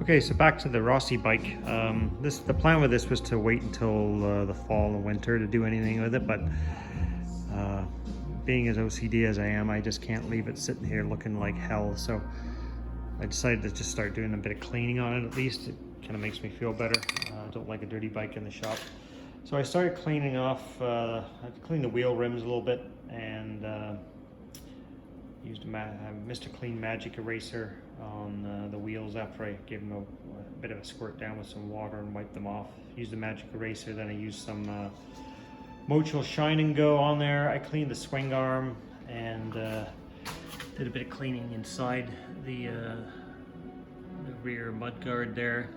Okay, so back to the Rossi bike. The plan with this was to wait until the fall and winter to do anything with it, but being as OCD as I am, I just can't leave it sitting here looking like hell. So I decided to just start doing a bit of cleaning on it. At least it kind of makes me feel better. I don't like a dirty bike in the shop. So I started cleaning off, I cleaned the wheel rims a little bit, and used a Mr. Clean Magic Eraser on the wheels after I gave them a bit of a squirt down with some water and wiped them off. Used the Magic Eraser, then I used some Mocho Shine and Go on there. I cleaned the swing arm and did a bit of cleaning inside the rear mudguard there,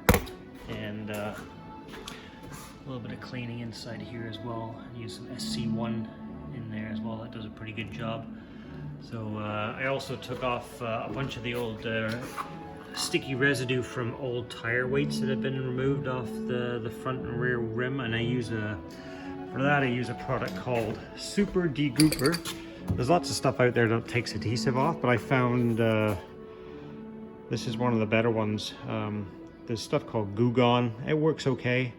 and a little bit of cleaning inside here as well. I used some SC1 in there as well. That does a pretty good job. So I also took off a bunch of the old sticky residue from old tire weights that have been removed off the front and rear rim, and I use for that I use a product called Super Degrouper. There's lots of stuff out there that takes adhesive off, but I found this is one of the better ones. There's stuff called Goo Gone. It works okay,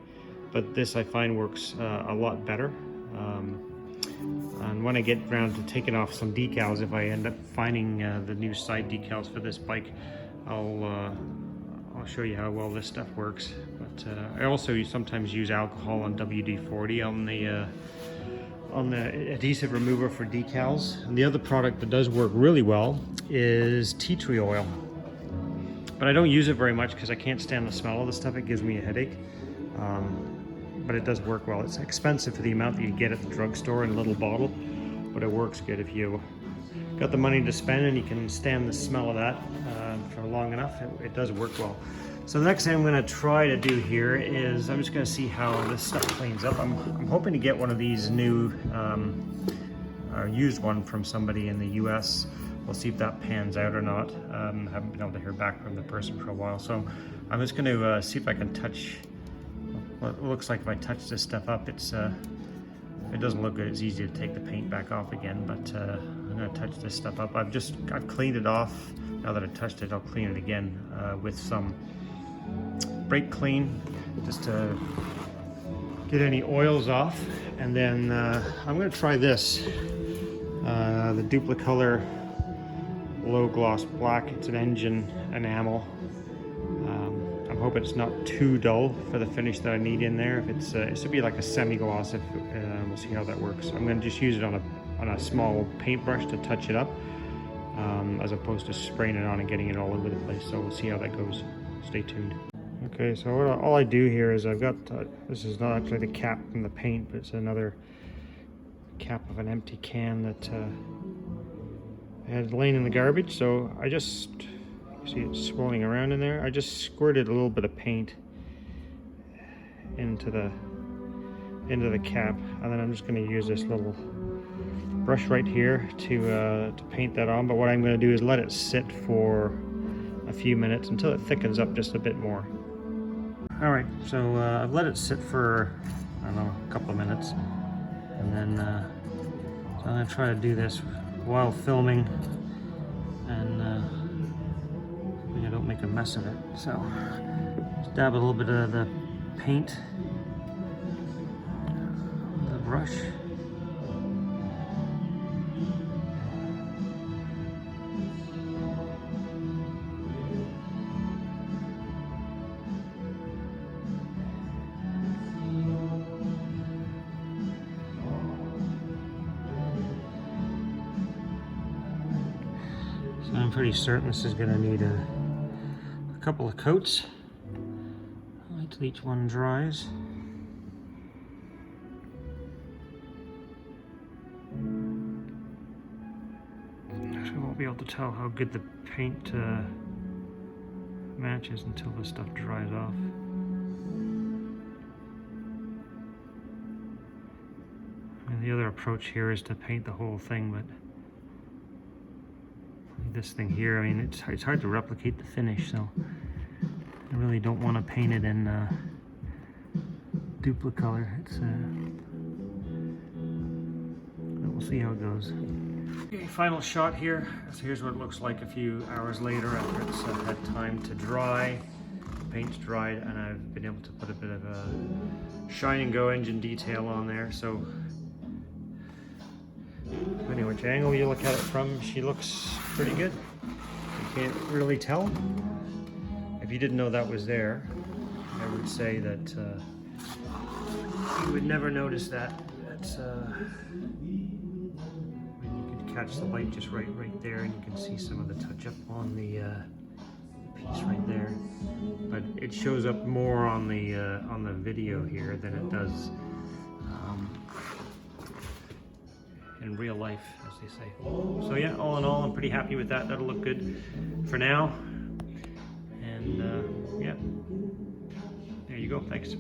but this I find works a lot better. And when I get around to taking off some decals, if I end up finding the new side decals for this bike, I'll show you how well this stuff works. But I also sometimes use alcohol on WD-40 on the adhesive remover for decals. And the other product that does work really well is tea tree oil. But I don't use it very much because I can't stand the smell of the stuff. It gives me a headache. But it does work well. It's expensive for the amount that you get at the drugstore in a little bottle, but it works good if you got the money to spend and you can stand the smell of that for long enough. It does work well. So the next thing I'm going to try to do here is I'm just going to see how this stuff cleans up. I'm hoping to get one of these new or used one from somebody in the US. We'll see if that pans out or not. Haven't been able to hear back from the person for a while, so I'm just going to see if I can touch. Well, it looks like if I touch this stuff up, it doesn't look good. It's easy to take the paint back off again, but I'm going to touch this stuff up. I've cleaned it off. Now that I touched it, I'll clean it again with some brake clean, just to get any oils off. And then I'm going to try this, the Duplicolor Low Gloss Black. It's an engine enamel. I'm hoping it's not too dull for the finish that I need in there. If it's it should be like a semi-gloss. We'll see how that works. I'm going to just use it on a small paintbrush to touch it up, as opposed to spraying it on and getting it all over the place. So we'll see how that goes. Stay tuned. Okay, so all I do here is I've got this is not actually the cap from the paint, but it's another cap of an empty can that I had laying in the garbage. So I just see it swirling around in there. I just squirted a little bit of paint into the cap, and then I'm just going to use this little brush right here to paint that on. But what I'm going to do is let it sit for a few minutes until it thickens up just a bit more. All right, so I've let it sit for, I don't know, a couple of minutes, and then so I'm going to try to do this while filming, and I don't make a mess of it. So just dab a little bit of the paint with the brush. So I'm pretty certain this is going to need a couple of coats. I'll wait till each one dries. So I won't be able to tell how good the paint matches until this stuff dries off. And the other approach here is to paint the whole thing, but this thing here, I mean, it's hard to replicate the finish, so I really don't want to paint it in Duplicolor. We'll see how it goes. Okay, final shot here. So here's what it looks like a few hours later after it's had time to dry. paint's dried, and I've been able to put a bit of a shine and go engine detail on there. So anyway, which angle you look at it from, she looks pretty good. You can't really tell. If you didn't know that was there, I would say that you would never notice that. You can catch the light just right there, and you can see some of the touch-up on the piece right there. But it shows up more on the video here than it does in real life, as they say. So yeah, all in all, I'm pretty happy with that. That'll look good for now. And yeah, there you go. Thanks.